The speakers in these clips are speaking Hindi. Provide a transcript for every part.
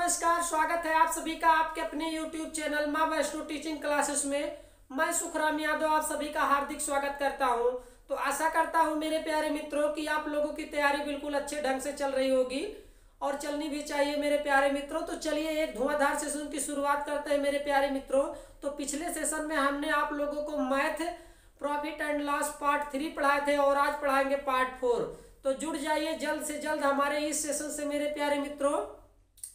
नमस्कार, स्वागत है आप सभी का आपके अपने YouTube चैनल माँ वैष्णो टीचिंग क्लासेस में। मैं सुखराम यादव आप सभी का हार्दिक स्वागत करता हूं। तो आशा करता हूं मेरे प्यारे मित्रों कि आप लोगों की तैयारी बिल्कुल अच्छे ढंग से चल रही होगी और चलनी भी चाहिए मेरे प्यारे मित्रों। तो चलिए एक धुआंधार सेशन की शुरुआत करते हैं मेरे प्यारे मित्रों। तो पिछले सेशन में हमने आप लोगों को math profit and loss part 3 पढ़ाए थे और आज पढ़ाएंगे पार्ट 4। तो जुड़ जाइए जल्द से जल्द हमारे इस सेशन से मेरे प्यारे मित्रों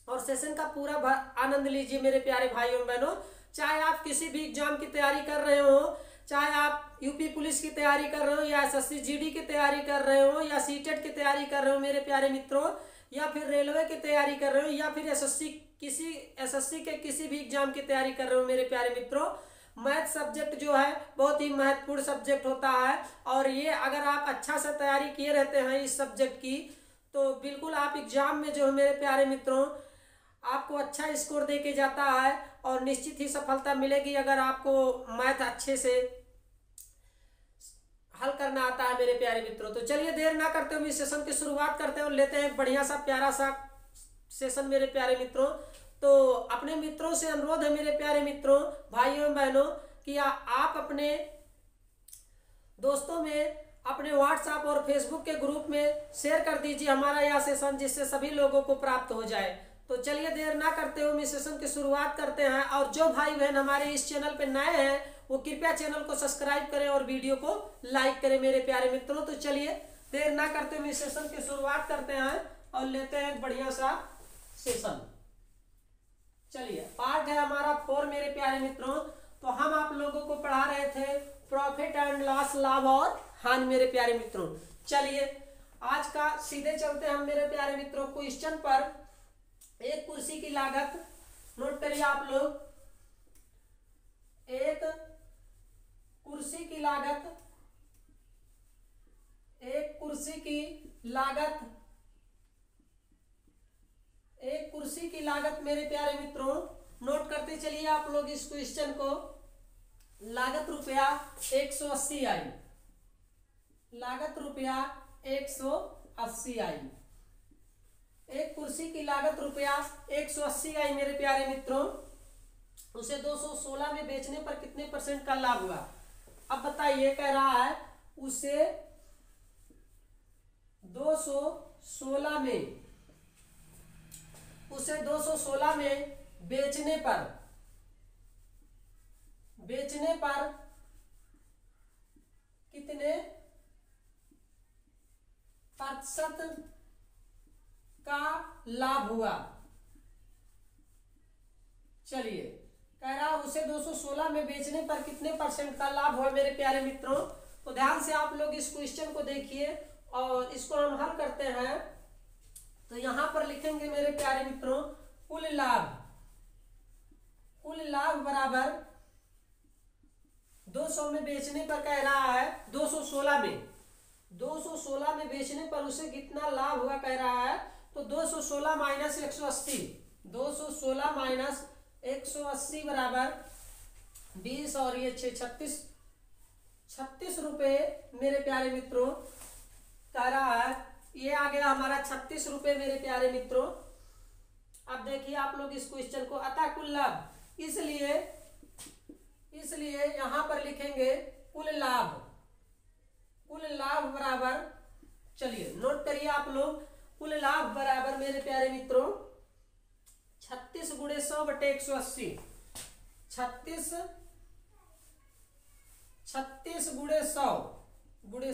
और सेशन का पूरा आनंद लीजिए मेरे प्यारे भाइयों बहनों। चाहे आप किसी भी एग्जाम की तैयारी कर रहे हो, चाहे आप यूपी पुलिस की तैयारी कर रहे हो या एसएससी जीडी की तैयारी कर रहे हो या सीटेट की तैयारी कर रहे हो मेरे प्यारे मित्रों, या फिर रेलवे की तैयारी कर रहे हो या फिर एसएससी के किसी भी एग्जाम की तैयारी कर रहे हो मेरे प्यारे मित्रों, मैथ सब्जेक्ट जो है बहुत ही महत्वपूर्ण सब्जेक्ट होता है। और ये अगर आप अच्छा से तैयारी किए रहते हैं इस सब्जेक्ट की तो बिल्कुल आप एग्जाम में जो है मेरे प्यारे मित्रों आपको अच्छा स्कोर दे के जाता है और निश्चित ही सफलता मिलेगी अगर आपको मैथ अच्छे से हल करना आता है मेरे प्यारे मित्रों। तो चलिए देर ना करते हुए इस सेशन की शुरुआत करते हैं और लेते हैं बढ़िया सा प्यारा सा सेशन मेरे प्यारे मित्रों। तो अपने मित्रों से अनुरोध है मेरे प्यारे मित्रों, भाइयों बहनों, कि आप अपने दोस्तों में अपने व्हाट्सएप और फेसबुक के ग्रुप में शेयर कर दीजिए हमारा यह सेशन, जिससे सभी लोगों को प्राप्त हो जाए। तो चलिए देर ना करते हुए इस सेशन की शुरुआत करते हैं। और जो भाई बहन हमारे इस चैनल पे नए हैं वो कृपया चैनल को सब्सक्राइब करें और वीडियो को लाइक करें मेरे प्यारे मित्रों। तो चलिए देर ना करते हुए इस सेशन की शुरुआत करते हैं और लेते हैं बढ़िया सा सेशन। चलिए पार्ट है हमारा 4 मेरे प्यारे मित्रों। तो हम आप लोगों को पढ़ा रहे थे प्रॉफिट एंड लॉस, लाभ और हानि मेरे प्यारे मित्रों। चलिए आज का सीधे चलते हैं हम मेरे प्यारे मित्रों क्वेश्चन पर। एक कुर्सी की लागत नोट करिए आप लोग, एक कुर्सी की लागत, एक कुर्सी की लागत, एक कुर्सी की लागत मेरे प्यारे मित्रों नोट करते चलिए आप लोग इस क्वेश्चन को। लागत रुपया 180 आई, लागत रुपया 180 आई। एक कुर्सी की लागत रुपया 180 आई मेरे प्यारे मित्रों। उसे 216 में बेचने पर कितने % का लाभ हुआ? अब बताइए, कह रहा है उसे 216 में बेचने पर कितने % का लाभ हुआ? चलिए कह रहा उसे 216 में बेचने पर कितने % का लाभ हुआ मेरे प्यारे मित्रों। तो ध्यान से आप लोग इस क्वेश्चन को देखिए और इसको हम हल करते हैं। तो यहां पर लिखेंगे मेरे प्यारे मित्रों कुल लाभ बराबर 200 में बेचने पर कह रहा है 216 में बेचने पर उसे कितना लाभ हुआ कह रहा है। तो 216 माइनस 180, 216 माइनस 180 बराबर 20 और ये 36 रुपए मेरे प्यारे मित्रों कह रहा है। ये आ गया हमारा 36 रुपए मेरे प्यारे मित्रों। अब देखिए आप लोग इस क्वेश्चन को, अतः कुल लाभ, इसलिए यहां पर लिखेंगे कुल लाभ बराबर, चलिए नोट करिए आप लोग, कुल लाभ बराबर मेरे प्यारे मित्रों 36 गुणे 100 बटे 180, 36 गुणे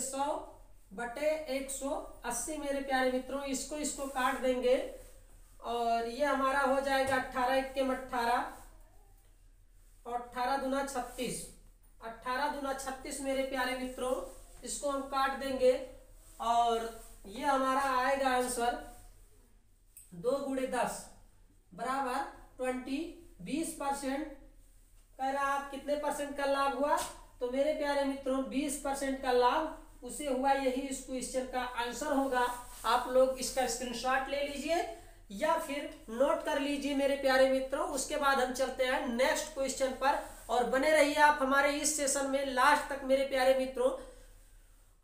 100 बटे 180 मेरे प्यारे मित्रों। इसको काट देंगे और ये हमारा हो जाएगा 18 1 18 और 18 दूना 36, 18 दूना 36 मेरे प्यारे मित्रों। इसको हम काट देंगे और ये हमारा आएगा आंसर 2 गुणे 10 बराबर 20% कह रहा आप कितने % का लाभ हुआ। तो मेरे प्यारे मित्रों 20% का लाभ उसे हुआ, यही इस क्वेश्चन का आंसर होगा। आप लोग इसका स्क्रीनशॉट ले लीजिए या फिर नोट कर लीजिए मेरे प्यारे मित्रों। उसके बाद हम चलते हैं नेक्स्ट क्वेश्चन पर और बने रहिए आप हमारे इस सेशन में लास्ट तक मेरे प्यारे मित्रों।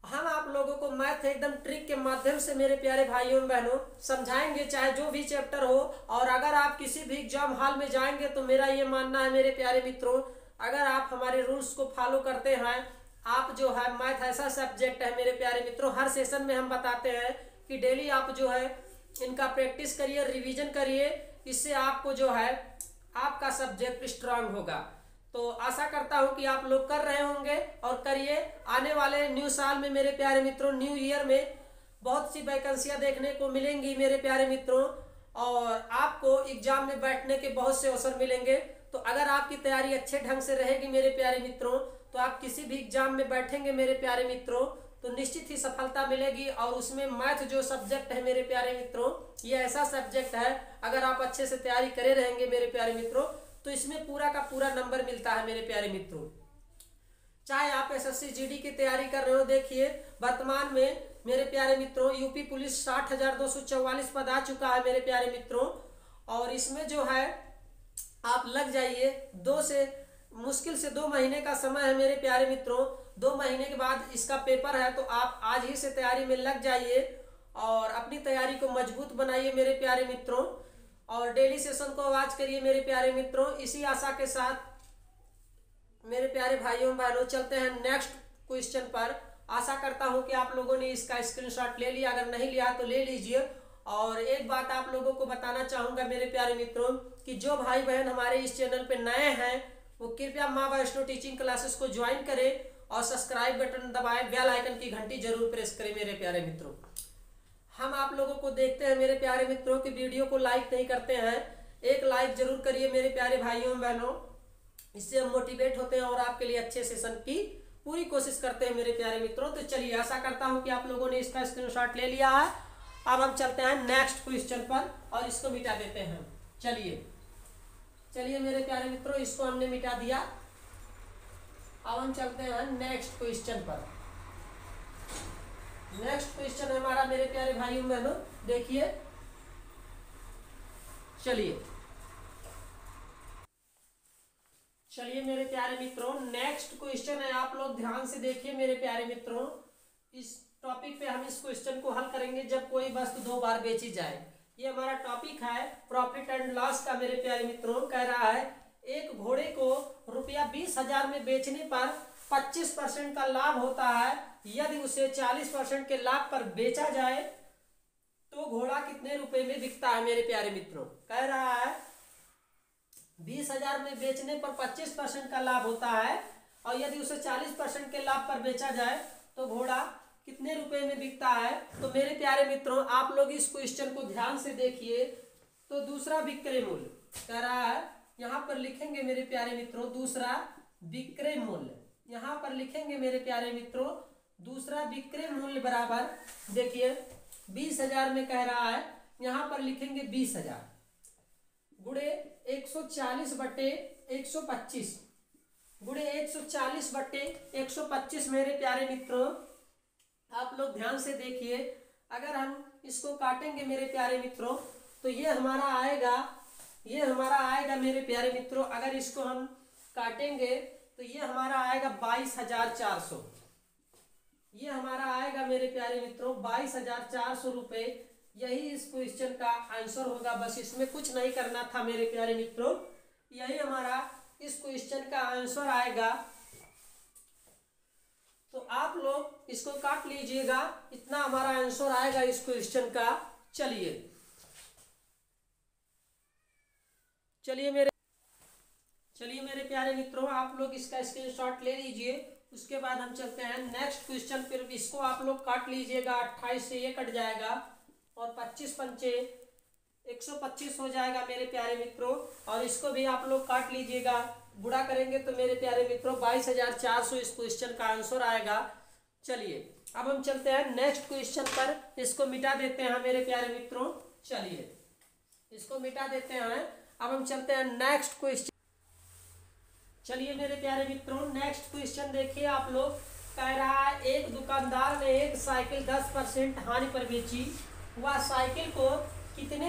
हम आप लोगों को मैथ एकदम ट्रिक के माध्यम से मेरे प्यारे भाइयों बहनों समझाएंगे, चाहे जो भी चैप्टर हो। और अगर आप किसी भी एग्जाम हॉल में जाएंगे तो मेरा ये मानना है मेरे प्यारे मित्रों, अगर आप हमारे रूल्स को फॉलो करते हैं, आप जो है मैथ ऐसा सब्जेक्ट है मेरे प्यारे मित्रों, हर सेशन में हम बताते हैं कि डेली आप जो है इनका प्रैक्टिस करिए, रिवीजन करिए, इससे आपको जो है आपका सब्जेक्ट स्ट्रांग होगा। तो आशा करता हूं कि आप लोग कर रहे होंगे और करिए। आने वाले न्यू साल में मेरे प्यारे मित्रों, न्यू ईयर में बहुत सी वैकेंसियां देखने को मिलेंगी मेरे प्यारे मित्रों, और आपको एग्जाम में बैठने के बहुत से अवसर मिलेंगे। तो अगर आपकी तैयारी अच्छे ढंग से रहेगी मेरे प्यारे मित्रों, तो आप किसी भी एग्जाम में बैठेंगे मेरे प्यारे मित्रों तो निश्चित ही सफलता मिलेगी। और उसमें मैथ जो सब्जेक्ट है मेरे प्यारे मित्रों, ये ऐसा सब्जेक्ट है, अगर आप अच्छे से तैयारी करे रहेंगे मेरे प्यारे मित्रों तो इसमें पूरा का पूरा नंबर मिलता है मेरे प्यारे मित्रों। चाहे आप एसएससी जीडी की तैयारी कर रहे हो, देखिए वर्तमान में मेरे प्यारे मित्रों यूपी पुलिस 60,244 पद आ चुका है मेरे प्यारे मित्रों। और इसमें जो है आप लग जाइए, मुश्किल से 2 महीने का समय है मेरे प्यारे मित्रों। 2 महीने के बाद इसका पेपर है, तो आप आज ही से तैयारी में लग जाइए और अपनी तैयारी को मजबूत बनाइए मेरे प्यारे मित्रों, और डेली सेशन को वॉच करिए मेरे प्यारे मित्रों। इसी आशा के साथ मेरे प्यारे भाइयों बहनों चलते हैं नेक्स्ट क्वेश्चन पर। आशा करता हूं कि आप लोगों ने इसका स्क्रीनशॉट ले लिया, अगर नहीं लिया तो ले लीजिए। और एक बात आप लोगों को बताना चाहूंगा मेरे प्यारे मित्रों कि जो भाई बहन हमारे इस चैनल पे नए हैं वो कृपया माँ वैष्णो टीचिंग क्लासेस को ज्वाइन करें और सब्सक्राइब बटन दबाएं, बेल आइकन की घंटी जरूर प्रेस करें मेरे प्यारे मित्रों। हम आप लोगों को देखते हैं मेरे प्यारे मित्रों की वीडियो को लाइक नहीं करते हैं, एक लाइक जरूर करिए मेरे प्यारे भाइयों बहनों, इससे हम मोटिवेट होते हैं और आपके लिए अच्छे सेशन की पूरी कोशिश करते हैं मेरे प्यारे मित्रों। तो चलिए, आशा करता हूं कि आप लोगों ने इसका स्क्रीनशॉट ले लिया है। अब हम चलते हैं नेक्स्ट क्वेश्चन पर और इसको मिटा देते हैं। चलिए मेरे प्यारे मित्रों, इसको हमने मिटा दिया। अब हम चलते हैं नेक्स्ट क्वेश्चन पर। नेक्स्ट क्वेश्चन है हमारा मेरे प्यारे भाइयों बहनों, देखिए। चलिए मेरे प्यारे मित्रों, नेक्स्ट क्वेश्चन है, आप लोग ध्यान से देखिए मेरे प्यारे मित्रों। इस टॉपिक पे हम इस क्वेश्चन को हल करेंगे, जब कोई वस्तु 2 बार बेची जाए। ये हमारा टॉपिक है प्रॉफिट एंड लॉस का मेरे प्यारे मित्रों। कह रहा है एक घोड़े को ₹20,000 में बेचने पर 25% का लाभ होता है। यदि उसे 40% के लाभ पर बेचा जाए तो घोड़ा कितने रुपए में बिकता है मेरे प्यारे मित्रों। कह रहा है 20,000 में बेचने पर 25% का लाभ होता है, और यदि उसे 40% के लाभ पर बेचा जाए तो घोड़ा कितने रुपए में बिकता है। तो मेरे प्यारे मित्रों, आप लोग इस क्वेश्चन को ध्यान से देखिए। तो दूसरा विक्रय मूल्य कह रहा है, यहां पर लिखेंगे मेरे प्यारे मित्रों दूसरा विक्रय मूल्य, यहां पर लिखेंगे मेरे प्यारे मित्रों दूसरा विक्रय मूल्य बराबर, देखिए 20,000 में कह रहा है, यहां पर लिखेंगे 20,000 गुणे 140/125 गुणे 140/125 मेरे प्यारे मित्रों। आप लोग ध्यान से देखिए, अगर हम इसको काटेंगे मेरे प्यारे मित्रों तो ये हमारा आएगा मेरे प्यारे मित्रों। अगर इसको हम काटेंगे तो ये हमारा आएगा 22,400, ये हमारा आएगा मेरे प्यारे मित्रों 22,400 रुपए। यही इस क्वेश्चन का आंसर होगा, बस इसमें कुछ नहीं करना था मेरे प्यारे मित्रों, यही हमारा इस क्वेश्चन का आंसर आएगा। तो आप लोग इसको काट लीजिएगा, इतना हमारा आंसर आएगा इस क्वेश्चन का। चलिए मेरे प्यारे मित्रों, आप लोग इसका स्क्रीनशॉट ले लीजिए। उसके बाद हम चलते हैं नेक्स्ट क्वेश्चन। फिर इसको आप लोग काट लीजिएगा, 28 से ये कट जाएगा और 25 पंचे 125 हो जाएगा मेरे प्यारे मित्रों। और इसको भी आप लोग काट लीजिएगा, गुणा करेंगे तो मेरे प्यारे मित्रों 22,400 इस क्वेश्चन का आंसर आएगा। चलिए अब हम चलते हैं नेक्स्ट क्वेश्चन पर, इसको मिटा देते हैं मेरे प्यारे मित्रों। चलिए इसको मिटा देते हैं। अब हम चलते हैं नेक्स्ट क्वेश्चन। चलिए मेरे प्यारे मित्रों, नेक्स्ट क्वेश्चन देखिए आप लोग। कह रहा है एक दुकानदार ने एक साइकिल 10% हानि पर बेची, वह साइकिल को कितने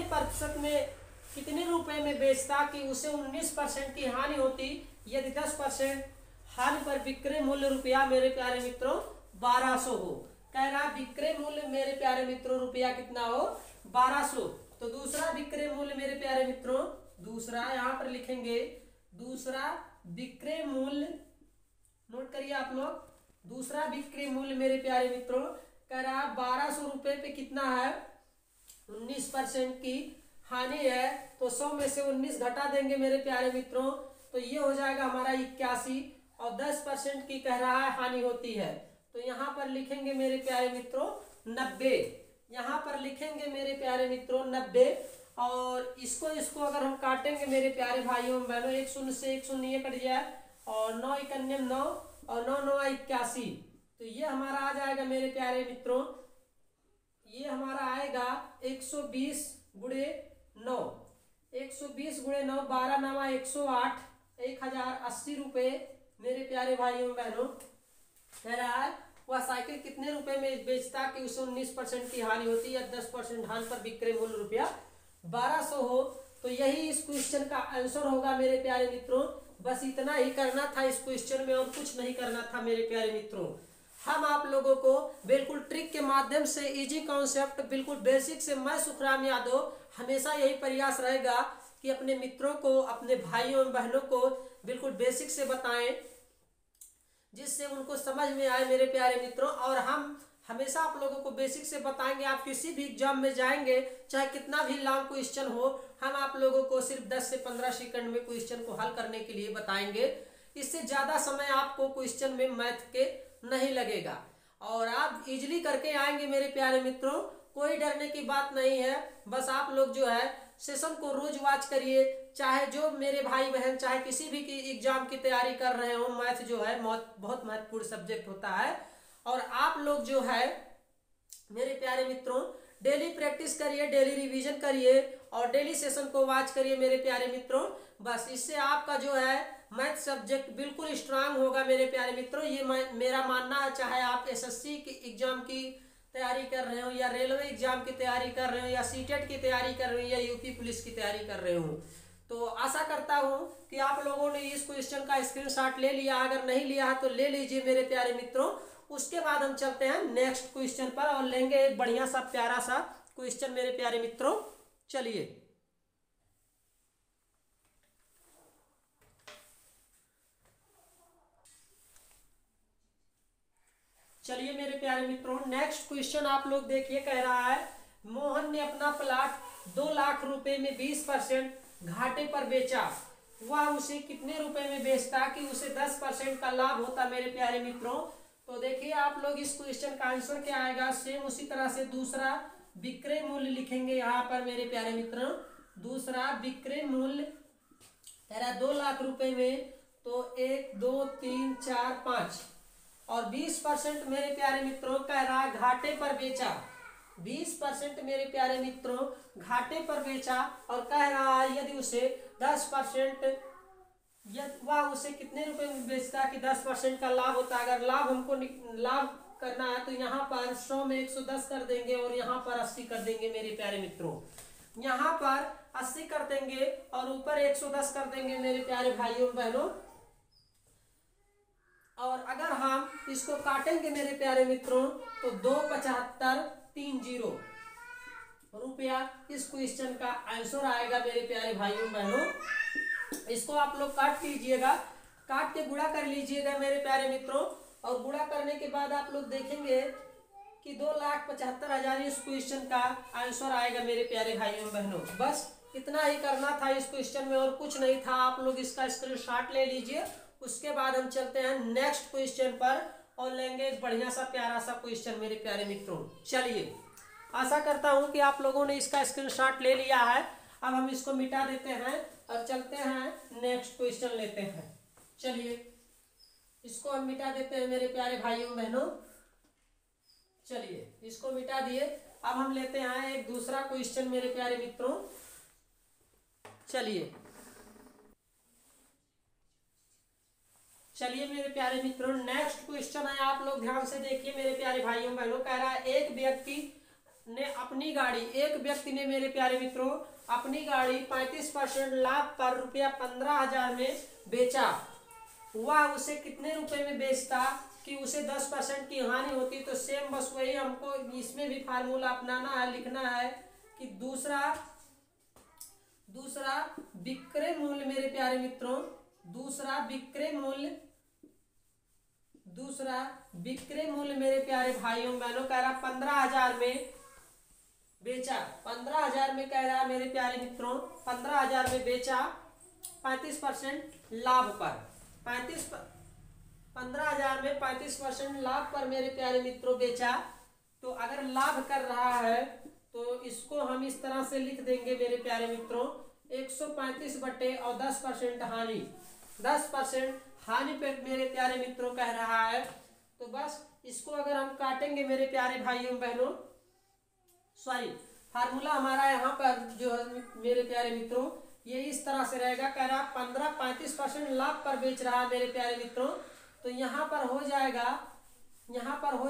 रुपए में बेचता कि उसे 19% की हानि होती यदि 10% हानि पर विक्रय मूल्य रुपया मेरे प्यारे मित्रों 1200 हो। कह रहा विक्रय मूल्य मेरे प्यारे मित्रों रुपया कितना हो 1200। तो दूसरा विक्रय मूल्य मेरे प्यारे मित्रों, दूसरा यहाँ पर लिखेंगे, दूसरा विक्रय मूल्य, नोट करिए आप लोग, दूसरा विक्रय मूल्य मेरे प्यारे मित्रों कह रहा 1200 रुपए पे कितना है, 19% की हानि है। तो 100 में से 19 घटा देंगे मेरे प्यारे मित्रों, तो ये हो जाएगा हमारा 81, और 10% की कह रहा है हानि होती है। तो यहाँ पर लिखेंगे मेरे प्यारे मित्रों 90, यहाँ पर लिखेंगे मेरे प्यारे मित्रों 90। और इसको अगर हम काटेंगे मेरे प्यारे भाइयों बहनों, 1 शून्य से 1 शून्य ये कट जाए, और 9 1 9 और 9 9 81। तो ये हमारा आ जाएगा मेरे प्यारे मित्रों, ये हमारा आएगा 120 गुणे 9, 120 गुणे 9, 12 9 108, 1080 रुपये मेरे प्यारे भाइयों बहनों कह रहा है। वह साइकिल कितने रुपए में बेचता कि उसे 19% की हानि होती है, 10% हानि पर विक्रय मूल्य रुपया 1200 हो। तो यही इस क्वेश्चन का आंसर होगा मेरे प्यारे मित्रों। बस इतना ही करना था इस क्वेश्चन में, और कुछ नहीं करना था मेरे प्यारे मित्रों। हम आप लोगों को बिल्कुल ट्रिक के माध्यम से इजी कॉन्सेप्ट, बिल्कुल बेसिक से, मैं सुखराम यादव हमेशा यही प्रयास रहेगा कि अपने मित्रों को, अपने भाइयों एवं बहनों को बिल्कुल बेसिक से बताएं, जिससे उनको समझ में आए मेरे प्यारे मित्रों। और हम हमेशा आप लोगों को बेसिक से बताएंगे। आप किसी भी एग्जाम में जाएंगे, चाहे कितना भी लॉन्ग क्वेश्चन हो, हम आप लोगों को सिर्फ 10 से 15 सेकंड में क्वेश्चन को हल करने के लिए बताएंगे। इससे ज्यादा समय आपको क्वेश्चन में मैथ के नहीं लगेगा, और आप इजीली करके आएंगे मेरे प्यारे मित्रों। कोई डरने की बात नहीं है। बस आप लोग जो है सेशन को रोज वॉच करिए, चाहे जो मेरे भाई बहन चाहे किसी भी की एग्जाम की तैयारी कर रहे हो। मैथ जो है बहुत महत्वपूर्ण सब्जेक्ट होता है, और आप लोग जो है मेरे प्यारे मित्रों डेली प्रैक्टिस करिए, डेली रिवीजन करिए, और डेली सेशन को वॉच करिए मेरे प्यारे मित्रों। बस इससे आपका जो है मैथ सब्जेक्ट बिल्कुल स्ट्रांग होगा मेरे प्यारे मित्रों। ये मेरा मानना है। चाहे आप एसएससी की एग्जाम की तैयारी कर रहे हो, या रेलवे एग्जाम की तैयारी कर रहे हो, या सीटेट की तैयारी कर रहे हो, या यूपी पुलिस की तैयारी कर रहे हो, तो आशा करता हूं कि आप लोगों ने इस क्वेश्चन का स्क्रीनशॉट ले लिया। अगर नहीं लिया है तो ले लीजिए मेरे प्यारे मित्रों। उसके बाद हम चलते हैं नेक्स्ट क्वेश्चन पर, और लेंगे एक बढ़िया सा प्यारा सा क्वेश्चन मेरे प्यारे मित्रों। चलिए चलिए मेरे प्यारे मित्रों, नेक्स्ट क्वेश्चन आप लोग देखिए। कह रहा है मोहन ने अपना प्लाट 2 लाख रुपए में 20% घाटे पर बेचा। वह उसे कितने रुपए में बेचता कि उसे 10% का लाभ होता मेरे प्यारे मित्रों। तो देखिए आप लोग इस क्वेश्चन का आंसर क्या आएगा। सेम उसी तरह से दूसरा विक्रय मूल्य लिखेंगे यहाँ पर मेरे प्यारे मित्रों। दूसरा विक्रय मूल्य कह रहा 2 लाख रुपए में, तो 1 2 3 4 5, और 20% मेरे प्यारे मित्रों कह रहा घाटे पर बेचा। 20% मेरे प्यारे मित्रों घाटे पर बेचा, और कह रहा है यदि उसे 10%, वह उसे कितने रुपए में बेचता कि 10% का लाभ होता। अगर लाभ हमको लाभ करना है तो यहाँ पर 100 में 110 कर देंगे, और यहाँ पर 80 कर देंगे मेरे प्यारे मित्रों। यहाँ पर 80 कर देंगे और ऊपर 110 कर देंगे मेरे प्यारे भाइयों बहनों। और अगर हम इसको काटेंगे मेरे प्यारे मित्रों तो 2,7530 रुपया इस क्वेश्चन का आंसर आएगा मेरे प्यारे भाइयों बहनों। इसको आप लोग काट लीजिएगा, काट के गुणा कर लीजिएगा मेरे प्यारे मित्रों। और गुणा करने के बाद आप लोग देखेंगे कि 2,75,000 इस क्वेश्चन का आंसर आएगा मेरे प्यारे भाइयों बहनों। बस इतना ही करना था इस क्वेश्चन में, और कुछ नहीं था। आप लोग इसका स्क्रीनशॉट ले लीजिए। उसके बाद हम चलते हैं नेक्स्ट क्वेश्चन पर, और लेंगे एक बढ़िया सा प्यारा सा क्वेश्चन मेरे प्यारे मित्रों। चलिए, आशा करता हूं कि आप लोगों ने इसका स्क्रीनशॉट ले लिया है। अब हम इसको मिटा देते हैं और चलते हैं नेक्स्ट क्वेश्चन लेते हैं। चलिए, इसको हम मिटा देते हैं मेरे प्यारे भाइयों बहनों। चलिए, इसको मिटा दिए। अब हम लेते हैं एक दूसरा क्वेश्चन मेरे प्यारे मित्रों। चलिए मेरे प्यारे मित्रों, नेक्स्ट क्वेश्चन है। आप लोग ध्यान से देखिए मेरे प्यारे भाइयों बहनों। कह रहा है एक व्यक्ति ने मेरे प्यारे मित्रों अपनी गाड़ी 35% लाभ पर रुपया 15,000 में बेचा। वह उसे कितने रुपए में बेचता कि उसे 10% की हानि होती, तो सेम बस वही हमको इसमें भी फार्मूला अपनाना है, लिखना है कि दूसरा विक्रय मूल्य मेरे प्यारे मित्रों, दूसरा विक्रय मूल्य मेरे प्यारे भाइयों बहनों कह रहा 15,000 में बेचा, 15,000 में कह रहा मेरे प्यारे मित्रों, 15,000 में बेचा 35% लाभ पर, 15,000 में 35% लाभ पर मेरे प्यारे मित्रों बेचा। तो अगर लाभ कर रहा है तो इसको हम इस तरह से लिख देंगे मेरे प्यारे मित्रों, 135 बटे और 10% हानि, 10% हानि पे मेरे प्यारे मित्रों कह रहा है। तो बस इसको अगर हम काटेंगे मेरे प्यारे भाइयों बहनों, सॉरी फार्मूला हमारा यहाँ पर जो है मेरे प्यारे मित्रों ये इस तरह से रहेगा, कह रहा 35% लाभ पर बेच रहा है मेरे प्यारे मित्रों। तो यहाँ पर हो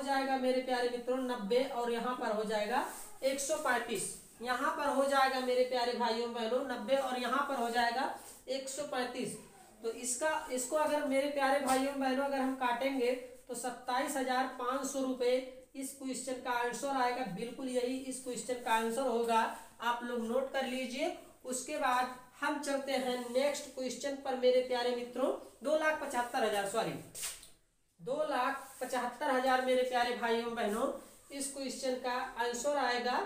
जाएगा मेरे प्यारे मित्रों 90 और यहाँ पर हो जाएगा 135, यहाँ पर हो जाएगा मेरे प्यारे भाइयों बहनों 90 और यहाँ पर हो जाएगा 135। तो इसको अगर मेरे प्यारे भाइयों बहनों अगर हम काटेंगे तो 27,500 रुपये इस क्वेश्चन का आंसर आएगा। बिल्कुल यही इस क्वेश्चन का आंसर होगा, आप लोग नोट कर लीजिए। उसके बाद हम चलते हैं नेक्स्ट क्वेश्चन पर मेरे प्यारे मित्रों, 2,75,000 मेरे प्यारे भाइयों बहनों इस क्वेश्चन का आंसर आएगा।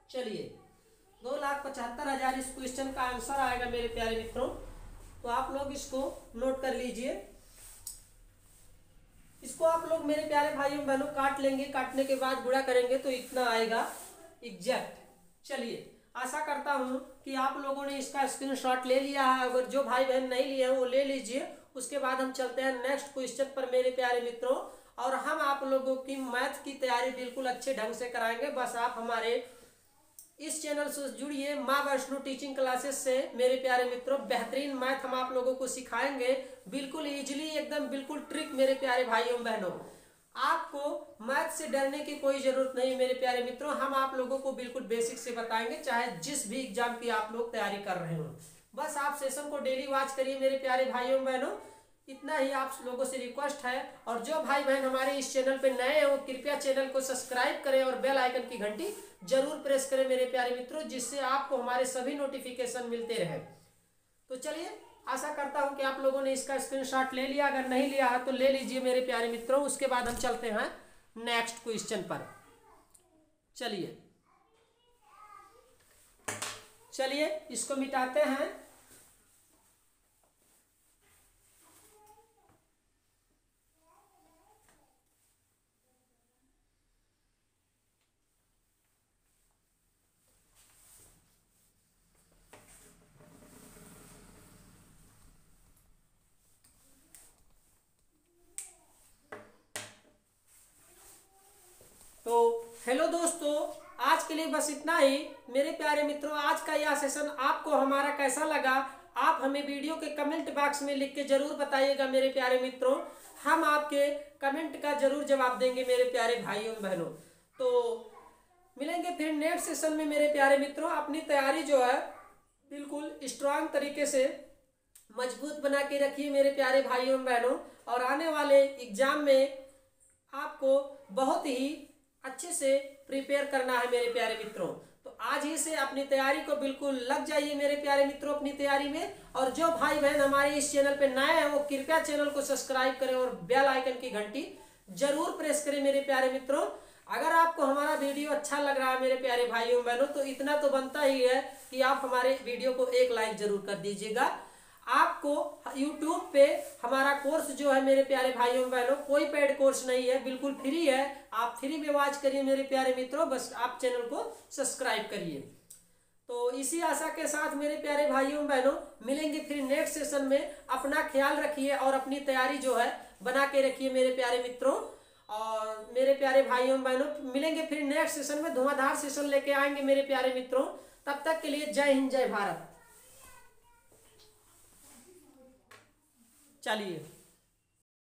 चलिए 2,75,000 इस क्वेश्चन का आंसर आएगा मेरे प्यारे मित्रों। तो आप लोग इसको नोट कर लीजिए। इसको आप लोग मेरे प्यारे भाइयों बहनों काट लेंगे, काटने के बाद गुणा करेंगे तो इतना आएगा एग्जैक्ट। चलिए आशा करता हूं कि आप लोगों ने इसका स्क्रीनशॉट ले लिया है, अगर जो भाई बहन नहीं लिए हैं वो ले लीजिए। उसके बाद हम चलते हैं नेक्स्ट क्वेश्चन पर मेरे प्यारे मित्रों, और हम आप लोगों की मैथ की तैयारी बिल्कुल अच्छे ढंग से कराएंगे। बस आप हमारे इस चैनल से जुड़िए, माँ वैष्णो टीचिंग क्लासेस से मेरे प्यारे मित्रों। बेहतरीन मैथ हम आप लोगों को सिखाएंगे, बिल्कुल इजीली, एकदम बिल्कुल ट्रिक मेरे प्यारे भाइयों बहनों। आपको मैथ से डरने की कोई जरूरत नहीं मेरे प्यारे मित्रों, हम आप लोगों को बिल्कुल बेसिक से बताएंगे, चाहे जिस भी एग्जाम की आप लोग तैयारी कर रहे हो। बस आप सेशन को डेली वॉच करिए मेरे प्यारे भाइयों बहनों, इतना ही आप लोगों से रिक्वेस्ट है। और जो भाई बहन हमारे इस चैनल पे नए हैं वो कृपया चैनल को सब्सक्राइब करें और बेल आइकन की घंटी जरूर प्रेस करें मेरे प्यारे मित्रों, जिससे आपको हमारे सभी नोटिफिकेशन मिलते रहे। तो चलिए आशा करता हूं कि आप लोगों ने इसका स्क्रीनशॉट ले लिया, अगर नहीं लिया है तो ले लीजिए मेरे प्यारे मित्रों। उसके बाद हम चलते हैं नेक्स्ट क्वेश्चन पर। चलिए इसको मिटाते हैं। तो हेलो दोस्तों, आज के लिए बस इतना ही मेरे प्यारे मित्रों। आज का यह सेशन आपको हमारा कैसा लगा, आप हमें वीडियो के कमेंट बॉक्स में लिख के जरूर बताइएगा मेरे प्यारे मित्रों। हम आपके कमेंट का जरूर जवाब देंगे मेरे प्यारे भाइयों बहनों। तो मिलेंगे फिर नेक्स्ट सेशन में मेरे प्यारे मित्रों। अपनी तैयारी जो है बिल्कुल स्ट्रांग तरीके से मजबूत बना के रखिए मेरे प्यारे भाइयों बहनों, और आने वाले एग्जाम में आपको बहुत ही अच्छे से प्रिपेयर करना है मेरे प्यारे मित्रों। तो आज ही से अपनी तैयारी को बिल्कुल लग जाइए मेरे प्यारे मित्रों अपनी तैयारी में। और जो भाई बहन हमारे इस चैनल पे नए हैं वो कृपया चैनल को सब्सक्राइब करें और बेल आइकन की घंटी जरूर प्रेस करें मेरे प्यारे मित्रों। अगर आपको हमारा वीडियो अच्छा लग रहा है मेरे प्यारे भाइयों बहनों तो इतना तो बनता ही है कि आप हमारे वीडियो को एक लाइक जरूर कर दीजिएगा। आपको YouTube पे हमारा कोर्स जो है मेरे प्यारे भाइयों बहनों, कोई पेड कोर्स नहीं है, बिल्कुल फ्री है। आप फ्री में वॉच करिए मेरे प्यारे मित्रों, बस आप चैनल को सब्सक्राइब करिए। तो इसी आशा के साथ मेरे प्यारे भाइयों बहनों मिलेंगे फिर नेक्स्ट सेशन में। अपना ख्याल रखिए और अपनी तैयारी जो है बना के रखिए मेरे प्यारे मित्रों। और मेरे प्यारे भाइयों बहनों मिलेंगे फिर नेक्स्ट सेशन में, धुआंधार सेशन लेके आएंगे मेरे प्यारे मित्रों। तब तक के लिए जय हिंद जय भारत। चलिए।